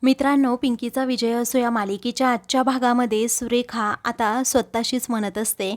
मित्रांनो, पिंकीचा विजय असो या मालिकेच्या आजच्या भागामध्ये सुरेखा आता स्वतःशीच म्हणत असते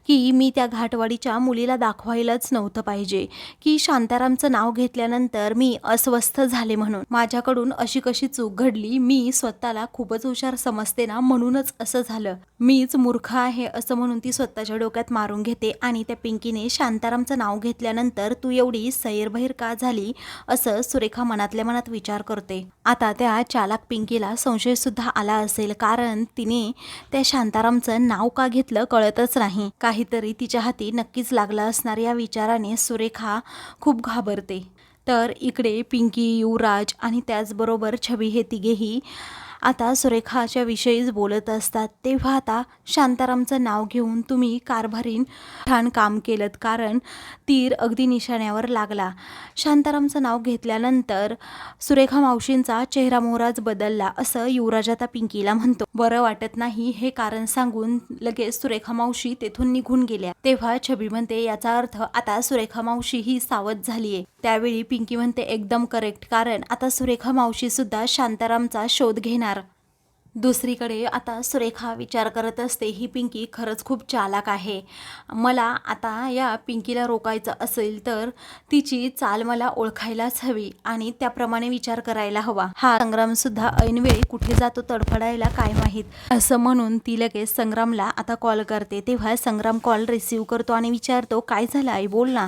की मी त्या घाटवाडीच्या मुलीला दाखवायलाच नव्हतं पाहिजे, की शांतारामचं नाव घेतल्यानंतर मी अस्वस्थ झाले म्हणून माझ्याकडून अशी कशी चूक घडली. मी स्वतःला खूपच हुशार समजते ना, म्हणूनच असं झालं. मीच मूर्ख आहे असं म्हणून ती स्वतःच्या डोक्यात मारून घेते आणि त्या पिंकीने शांतारामचं नाव घेतल्यानंतर तू एवढी सैरभैर का झाली असं सुरेखा मनातल्या मनात विचार करते. आता त्या चालाक पिंकीला संशय सुद्धा आला असेल, कारण तिने त्या शांतारामचं नाव का घेतलं कळतच नाही. काहीतरी तिच्या हाती नक्कीच लागलं असणार या विचाराने सुरेखा खूप घाबरते. तर इकडे पिंकी, युवराज आणि त्याचबरोबर छबी हे तिघेही आता सुरेखाच्या विषयीच बोलत असतात. तेव्हा आता शांतारामचं नाव घेऊन तुम्ही कारभारीन छान काम केलं, कारण तीर अगदी निशाण्यावर लागला. शांतारामचं नाव घेतल्यानंतर सुरेखा मावशींचा चेहरा मोहराच बदलला असं युवराज आता पिंकीला म्हणतो. बरं वाटत नाही हे कारण सांगून लगेच सुरेखा मावशी तेथून निघून गेल्या. तेव्हा छबी म्हणते याचा अर्थ आता सुरेखा मावशी ही सावध झालीये. त्यावेळी पिंकी म्हणते एकदम करेक्ट, कारण आता सुरेखा मावशी सुद्धा शांतारामचा शोध घेणार. दुसरीकडे आता सुरेखा विचार करत असते, ही पिंकी खरंच खूप चालाक आहे. मला आता या पिंकीला रोकायचं असेल तर तिची चाल मला ओळखायलाच हवी आणि त्याप्रमाणे विचार करायला हवा. हा संग्राम सुद्धा ऐनवेळी कुठे जातो तडफडायला काय माहीत, असं म्हणून ती लगेच संग्रामला आता कॉल करते. तेव्हा संग्राम कॉल रिसीव्ह करतो आणि विचारतो काय झालं आई, बोल ना.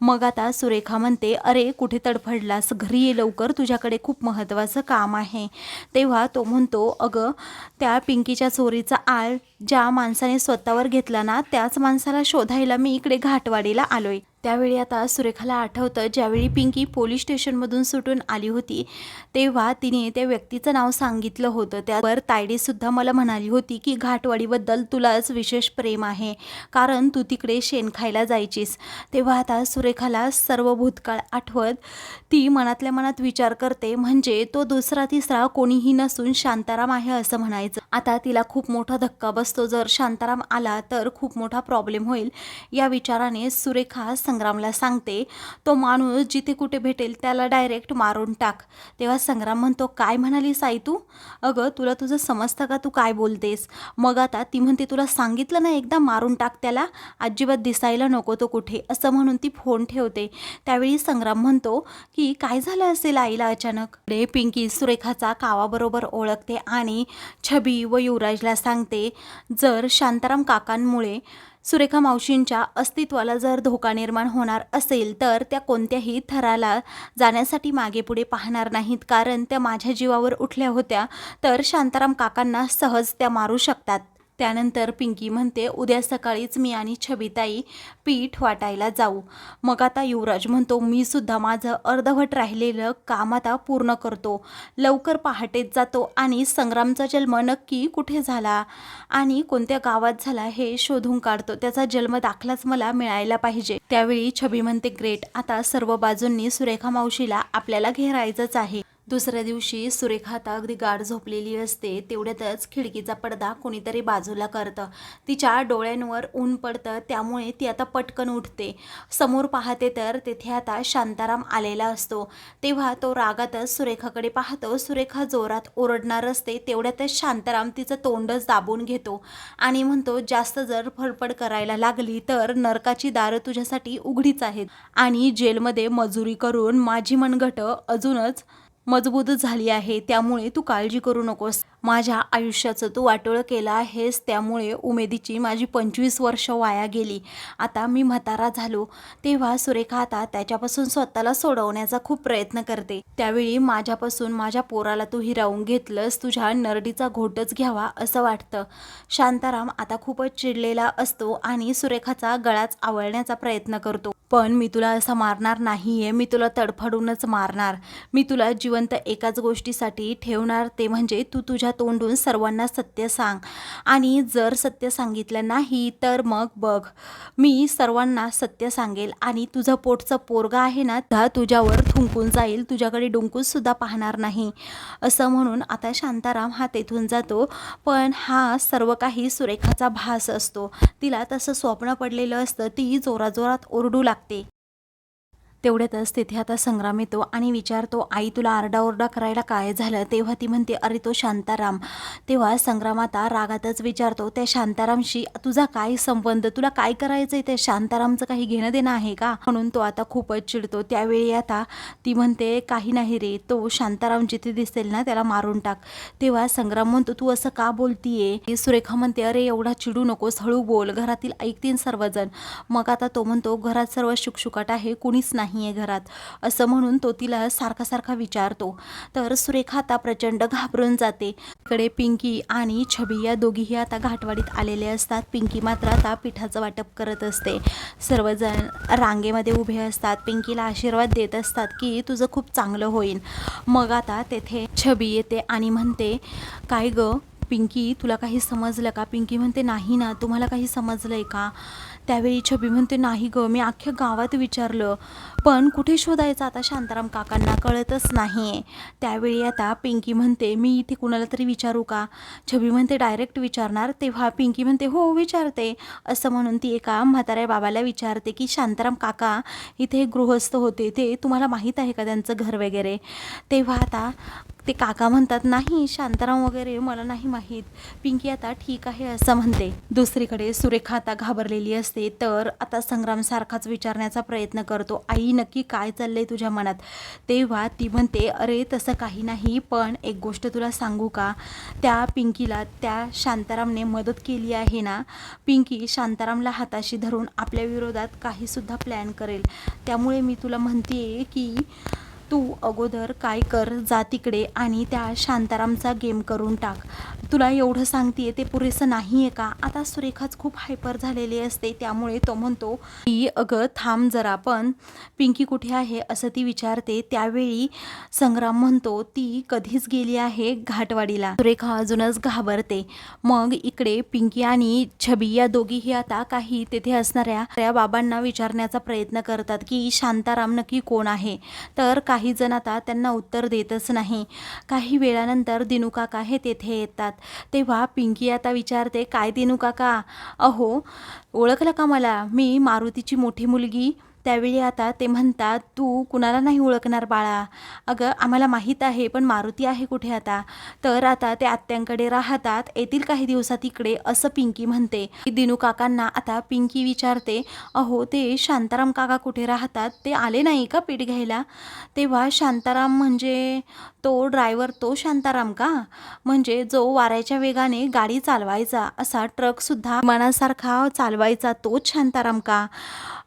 मग आता सुरेखा म्हणते अरे कुठे तडफडलास, घरी ये लवकर, तुझ्याकडे खूप महत्त्वाचं काम आहे. तेव्हा तो म्हणतो अगं त्या पिंकीच्या चोरीचा आळ ज्या माणसाने स्वतःवर घेतला ना, त्याच माणसाला शोधायला मी इकडे घाटवाडीला आलोय. त्यावेळी आता सुरेखाला आठवतं ज्यावेळी पिंकी पोलीस स्टेशनमधून सुटून आली होती तेव्हा तिने त्या व्यक्तीचं नाव सांगितलं होतं. त्यावर तायडीसुद्धा मला म्हणाली होती की घाटवाडीबद्दल तुलाच विशेष प्रेम आहे, कारण तू तिकडे शेण खायला जायचीस. तेव्हा आता सुरेखाला सर्व भूतकाळ आठवत ती मनातल्या मनात विचार करते, म्हणजे तो दुसरा तिसरा कोणीही नसून शांताराम आहे असं म्हणायचं. आता तिला खूप मोठा धक्का बसतो, जर शांताराम आला तर खूप मोठा प्रॉब्लेम होईल. या विचाराने सुरेखा संग्रामला सांगते तो माणूस जिथे कुठे भेटेल त्याला डायरेक्ट मारून टाक. तेव्हा संग्राम म्हणतो काय म्हणालीस आई तू, अगं तुला तुझं समजतं का, तू काय बोलतेस. मग आता ती म्हणते तुला सांगितलं ना एकदा, मारून टाक त्याला, अजिबात दिसायला नको तो कुठे, असं म्हणून ती फोन ठेवते. त्यावेळी संग्राम म्हणतो की काय झालं असेल आईला अचानक. पिंकी सुरेखाचा कावाबरोबर ओळखते आणि छबी व युवराजला सांगते जर शांताराम काकांमुळे सुरेखा मावशींच्या अस्तित्वाला जर धोका निर्माण होणार असेल तर त्या कोणत्याही थराला जाण्यासाठी मागे पुढे पाहणार नाहीत, कारण त्या माझ्या जीवावर उठल्या होत्या तर शांताराम काकांना सहज त्या मारू शकतात. त्यानंतर पिंकी म्हणते उद्या सकाळीच मी आणि छबिताई पीठ वाटायला जाऊ. मग आता युवराज म्हणतो मी सुद्धा माझं अर्धवट राहिलेलं काम आता पूर्ण करतो, लवकर पहाटेच जातो आणि संग्रामचा जन्म नक्की कुठे झाला आणि कोणत्या गावात झाला हे शोधून काढतो, त्याचा जन्म दाखलाच मला मिळायला पाहिजे. त्यावेळी छबी म्हणते ग्रेट, आता सर्व बाजूंनी सुरेखा मावशीला आपल्याला घेरायचंच आहे. दुसऱ्या दिवशी सुरेखा आता अगदी गाढ झोपलेली असते. तेवढ्यातच खिडकीचा पडदा कोणीतरी बाजूला करतं. तिच्या डोळ्यांवर ऊन पडतं, त्यामुळे ती आता पटकन उठते. समोर पाहते तर तेथे आता शांताराम आलेला असतो. तेव्हा तो रागातच सुरेखाकडे पाहतो. सुरेखा जोरात ओरडणार असते, तेवढ्यातच शांताराम तिचं तोंडच दाबून घेतो आणि म्हणतो जास्त जर फडफड करायला लागली तर नरकाची दारं तुझ्यासाठी उघडीच आहेत आणि जेलमध्ये मजुरी करून माझी मनगटं अजूनच मजबूत झाली आहे, त्यामुळे तू काळजी करू नकोस. माझ्या आयुष्याचं तू वाटोळं केलं आहेस, त्यामुळे उमेदीची माझी 25 वर्ष वाया गेली. आता मी म्हातारा झालो. तेव्हा सुरेखा आता त्याच्यापासून स्वतःला सोडवण्याचा खूप प्रयत्न करते. त्यावेळी माझ्यापासून माझ्या पोराला तू हिरावून घेतलंस, तुझ्या नरडीचा घोटच घ्यावा असं वाटतं. शांताराम आता खूपच चिडलेला असतो आणि सुरेखाचा गळाच आवळण्याचा प्रयत्न करतो. पण मी तुला असं मारणार नाहीये, मी तुला तडफडूनच मारणार. मी तुला जिवंत एकाच गोष्टीसाठी ठेवणार, ते म्हणजे तू तुझ्या तोंडून सर्वांना सत्य सांग आणि जर सत्य सांगितलं नाही तर मग बघ, मी सर्वांना सत्य सांगेल आणि तुझं पोटचं पोरगा आहे ना, तुझ्यावर थुंकून जाईल, तुझ्याकडे डुंकून सुद्धा पाहणार नाही. असं म्हणून आता शांताराम हा तेथून जातो. पण हा सर्व काही सुरेखाचा भास असतो. तिला तसं स्वप्न पडलेलं असतं. ती जोराजोरात ओरडू लागते. तेवढ्यातच तिथे आता संग्राम येतो आणि विचारतो, आई तुला आरडाओरडा करायला काय झालं? तेव्हा ती म्हणते, अरे तो शांताराम. तेव्हा संग्राम आता रागातच विचारतो, त्या शांतारामशी तुझा काय संबंध? तुला काय करायचंय? त्या शांतारामचं काही घेणं देणं आहे का? म्हणून तो आता खूपच चिडतो. त्यावेळी आता ती म्हणते, काही नाही रे, तो शांताराम जिथे दिसेल ना त्याला मारून टाक. तेव्हा संग्राम म्हणतो, तू असं का बोलतीये? सुरेखा म्हणते, अरे एवढा चिडू नकोस, हळू बोल, घरातील ऐकतील सर्वजण. मग आता तो म्हणतो, घरात सर्व शुकशुकाट आहे, कुणीच नाही आहे घरात, असं म्हणून तो तिला सारखा सारखा विचारतो. तर सुरेखा आता प्रचंड घाबरून जाते. इकडे पिंकी आणि छबी या दोघीही आता घाटवाडीत आलेले असतात. पिंकी मात्र आता पिठाचं वाटप करत असते. सर्वजण रांगेमध्ये उभे असतात, पिंकीला आशीर्वाद देत असतात की तुझं खूप चांगलं होईल. मग आता तेथे छबी येते आणि म्हणते, काय ग पिंकी, तुला काही समजलं का? पिंकी म्हणते, नाही ना, तुम्हाला काही समजलंय का? त्यावेळी छबी म्हणते, नाही ग, मी अख्ख्या गावात विचारलं, पण कुठे शोधायचं आता शांताराम काकांना, कळतच नाही. त्यावेळी आता पिंकी म्हणते, मी इथे कुणाला तरी विचारू का? छबी म्हणते, डायरेक्ट विचारणार? तेव्हा पिंकी म्हणते, हो विचारते. असं म्हणून ती एका म्हाताऱ्या बाबाला विचारते की शांताराम काका इथे गृहस्थ होते, ते तुम्हाला माहीत आहे का त्यांचं घर वगैरे? तेव्हा आता ते काका म्हणतात, नाही शांताराम वगैरे मला नाही माहीत. पिंकी आता ठीक आहे असं म्हणते. दुसरीकडे सुरेखा आता घाबरलेली असते. तर आता संग्राम सारखाच विचारण्याचा प्रयत्न करतो, आई नक्की काय चाललंय तुझ्या मनात? तेव्हा ती म्हणते, अरे तसं काही नाही, पण एक गोष्ट तुला सांगू का? त्या पिंकीला त्या शांतारामने मदत केली आहे ना. पिंकी शांतारामला हाताशी धरून आपल्या विरोधात काहीसुद्धा प्लॅन करेल. त्यामुळे मी तुला म्हणते की तू अगोदर काय कर, जा तिकडे आणि त्या शांतारामचा गेम करून टाक. तुला एवढं सांगतेय ते पुरेसं नाही आहे का? आता सुरेखाच खूप हायपर झालेली असते. त्यामुळे तो म्हणतो की अगं थांब जरा, पण पिंकी कुठे आहे असं ती विचारते. त्यावेळी संग्राम म्हणतो, ती कधीच गेली आहे घाटवाडीला. सुरेखा अजूनच घाबरते. मग इकडे पिंकी आणि छबी या दोघीही आता काही तेथे असणाऱ्या बाबांना विचारण्याचा प्रयत्न करतात की शांताराम नक्की कोण आहे. तर काही जण आता त्यांना उत्तर देतच नाही. काही वेळानंतर दिनू काका हे तेथे येतात. तेव्हा पिंकी आता विचारते, काय दिनू काका? अहो ओळखलं का मला? मी मारुतीची मोठी मुलगी. त्यावेळी आता ते म्हणतात, तू कुणाला नाही ओळखणार बाळा? अगं आम्हाला माहीत आहे, पण मारुती आहे कुठे आता? तर आता ते आत्यांकडे राहतात, येतील काही दिवसात इकडे, असं पिंकी म्हणते. दिनू काकांना आता पिंकी विचारते, अहो ते शांताराम काका कुठे राहतात? ते आले नाही का पीठ घ्यायला? तेव्हा शांताराम म्हणजे तो ड्रायव्हर, तो शांताराम का? म्हणजे जो वाऱ्याच्या वेगाने गाडी चालवायचा, असा ट्रकसुद्धा मनासारखा चालवायचा, तोच शांताराम का?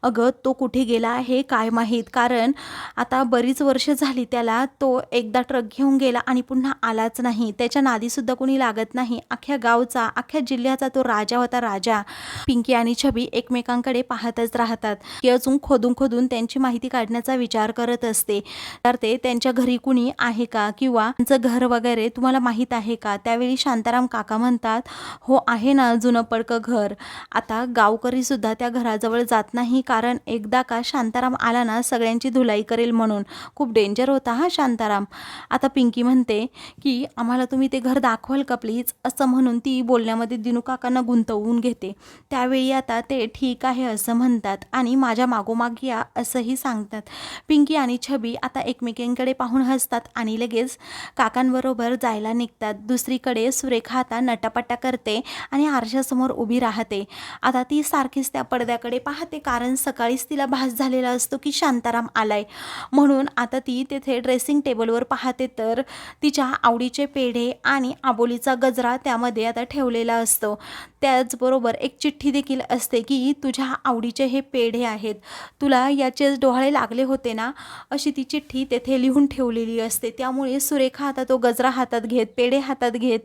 अगं तो कुठे गेला आहे काय माहीत, कारण आता बरीच वर्ष झाली त्याला. तो एकदा ट्रक घेऊन गेला आणि पुन्हा आलाच नाही. त्याच्या नादीसुद्धा कोणी लागत नाही. अख्ख्या गावचा, अख्ख्या जिल्ह्याचा तो राजा होता, राजा. पिंकी आणि छबी एकमेकांकडे पाहतच राहतात की अजून खोदून खोदून त्यांची माहिती काढण्याचा विचार करत असते. तर ते त्यांच्या घरी कुणी आहे का, किंवा त्यांचं घर वगैरे तुम्हाला माहीत आहे का? त्यावेळी शांताराम काका म्हणतात, हो आहे ना, जुनं पडकं घर. आता गावकरी सुद्धा त्या घराजवळ जात नाही, कारण एकदा का शांताराम आला ना सगळ्यांची धुलाई करेल म्हणून. खूप डेंजर होता हा शांताराम. आता पिंकी म्हणते की आम्हाला तुम्ही ते घर दाखवाल का प्लीज, असं म्हणून ती बोलण्यामध्ये दिनू काकांना गुंतवून घेते. त्यावेळी आता ते ठीक आहे असं म्हणतात आणि माझ्या मागोमाग या असंही सांगतात. पिंकी आणि छबी आता एकमेकांकडे पाहून हसतात आणि लगेच काकांबरोबर जायला निघतात. दुसरीकडे सुरेखा आता नटापटा करते आणि आरशासमोर उभी राहते. आता ती सारखीच त्या पडद्याकडे पाहते, कारण सकाळीच तिला भास झालेला असतो की शांताराम आलाय. म्हणून आता ती तेथे ड्रेसिंग टेबलवर पाहते, तर तिच्या आवडीचे पेढे आणि आबोलीचा गजरा त्यामध्ये आता ठेवलेला असतो. त्याचबरोबर एक चिठ्ठी देखील असते की तुझ्या आवडीचे हे पेढे आहेत, तुला याचेच डोहाळे लागले होते ना, अशी ती चिठ्ठी तेथे लिहून ठेवलेली असते. त्यामुळे सुरेखा आता तो गजरा हातात घेत, पेढे हातात घेत,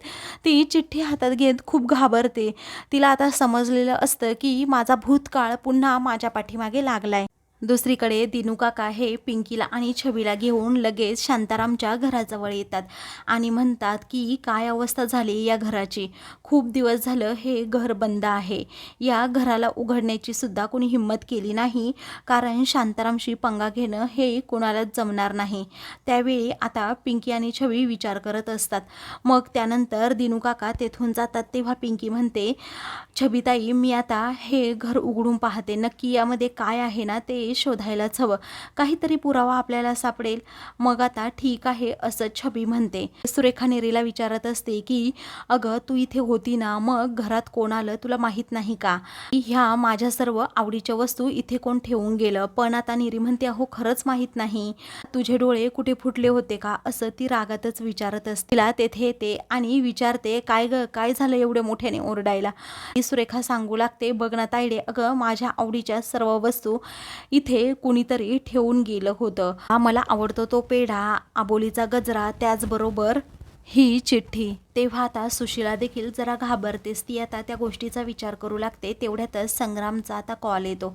ती चिठ्ठी हातात घेत खूप घाबरते. तिला आता समजलेलं असतं की माझा भूतकाळ पुन्हा माझ्या पाठीमागे लागलाय. दुसरीकडे दिनू काका हे पिंकीला आणि छबीला घेऊन लगेच शांतारामच्या घराजवळ येतात आणि म्हणतात की काय अवस्था झाली या घराची. खूप दिवस झालं हे घर बंद आहे. या घराला उघडण्याची सुद्धा कोणी हिंमत केली नाही, कारण शांतारामशी पंगा घेणं हे कोणालाच जमणार नाही. त्यावेळी आता पिंकी आणि छबी विचार करत असतात. मग त्यानंतर दिनू काका तेथून जातात. तेव्हा पिंकी म्हणते, छबीताई मी आता हे घर उघडून पाहते, नक्की यामध्ये काय आहे ना ते ते शोधायलाच हवं, काहीतरी पुरावा आपल्याला सापडेल. मग आता ठीक आहे असं छबी म्हणते. सुरेखा नीरीला विचारत असते की अगं तू इथे होती ना, मग घरात कोण आलं तुला माहीत नाही का? ह्या माझ्या सर्व आवडीच्या वस्तू इथे कोण ठेवून गेलं? पण आता नीरी म्हणते अहो खरंच माहीत नाही. तुझे डोळे कुठे फुटले होते का? असं ती रागातच विचारत असते. तिला तेथे येते आणि विचारते काय ग काय झालं एवढे मोठ्याने ओरडायला? ही सुरेखा सांगू लागते बघ ना तायडे, अगं माझ्या आवडीच्या सर्व वस्तू इथे कुणीतरी ठेवून गेलं होतं. मला आवडतो तो पेढा, आबोलीचा गजरा, त्याचबरोबर ही चिठ्ठी. तेव्हा आता सुशीला देखील जरा घाबरतेस. ती आता त्या गोष्टीचा विचार करू लागते. तेवढ्यातच संग्रामचा आता कॉल येतो.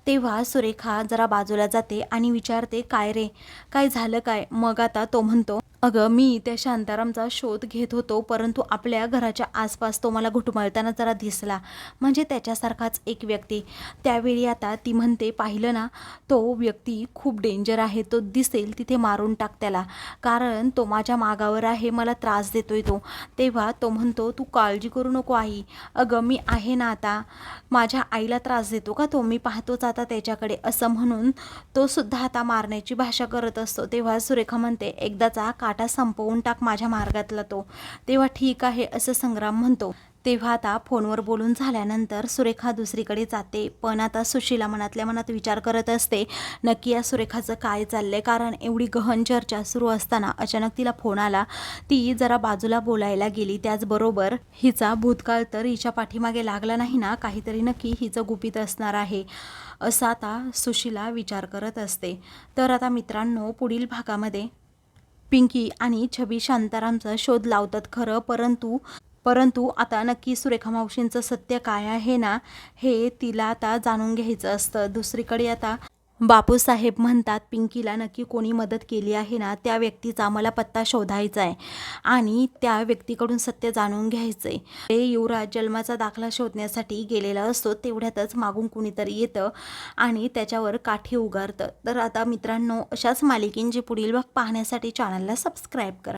तेव्हा सुरेखा जरा बाजूला जाते आणि विचारते काय रे, काय झालं काय? मग आता तो म्हणतो अगं मी त्या शांतारामचा शोध घेत होतो, परंतु आपल्या घराच्या आसपास तो मला घुटमळताना जरा दिसला, म्हणजे त्याच्यासारखाच एक व्यक्ती. त्यावेळी आता ती म्हणते पाहिलं ना, तो व्यक्ती खूप डेंजर आहे, तो दिसेल तिथे मारून टाक त्याला, कारण तो माझ्या मागावर आहे, मला त्रास देतोय तो. तेव्हा तो म्हणतो तू काळजी करू नको आई, अगं मी आहे ना, आता माझ्या आईला त्रास देतो का तो, मी पाहतोच आता त्याच्याकडे, असं म्हणून तो सुद्धा आता मारण्याची भाषा करत असतो. तेव्हा सुरेखा म्हणते एकदाचा काटा संपवून टाक माझ्या मार्गातला तो. तेव्हा ठीक आहे असं संग्राम म्हणतो. तेव्हा आता फोनवर बोलून झाल्यानंतर सुरेखा दुसरीकडे जाते. पण आता सुशीला मनातल्या मनात विचार करत असते नक्की या सुरेखाचं काय चाललंय, कारण एवढी गहन चर्चा सुरू असताना अचानक तिला फोन आला. ती जरा बाजूला बोलायला गेली. त्याचबरोबर हिचा भूतकाळ तर हिच्या पाठीमागे लागला नाही ना, काहीतरी नक्की हिचं गुपित असणार आहे असा आता सुशीला विचार करत असते. तर आता मित्रांनो पुढील भागामध्ये पिंकी आणि छबी शांतारामचा शोध लावतात खरं, परंतु आता नक्की सुरेखा मावशींचं सत्य काय आहे ना, हे तिला आता जाणून घ्यायचं असतं. दुसरीकडे आता बापूसाहेब म्हणतात पिंकीला नक्की कोणी मदत केली आहे ना, त्या व्यक्तीचा मला पत्ता शोधायचा आहे आणि त्या व्यक्तीकडून सत्य जाणून घ्यायचं आहे. ते युवराज जन्माचा दाखला शोधण्यासाठी गेलेला असतो. तेवढ्यातच मागून कुणीतरी येतं आणि त्याच्यावर काठी उगारतं. तर आता मित्रांनो अशाच मालिकेंचे पुढील भाग पाहण्यासाठी चॅनलला सबस्क्राईब करा.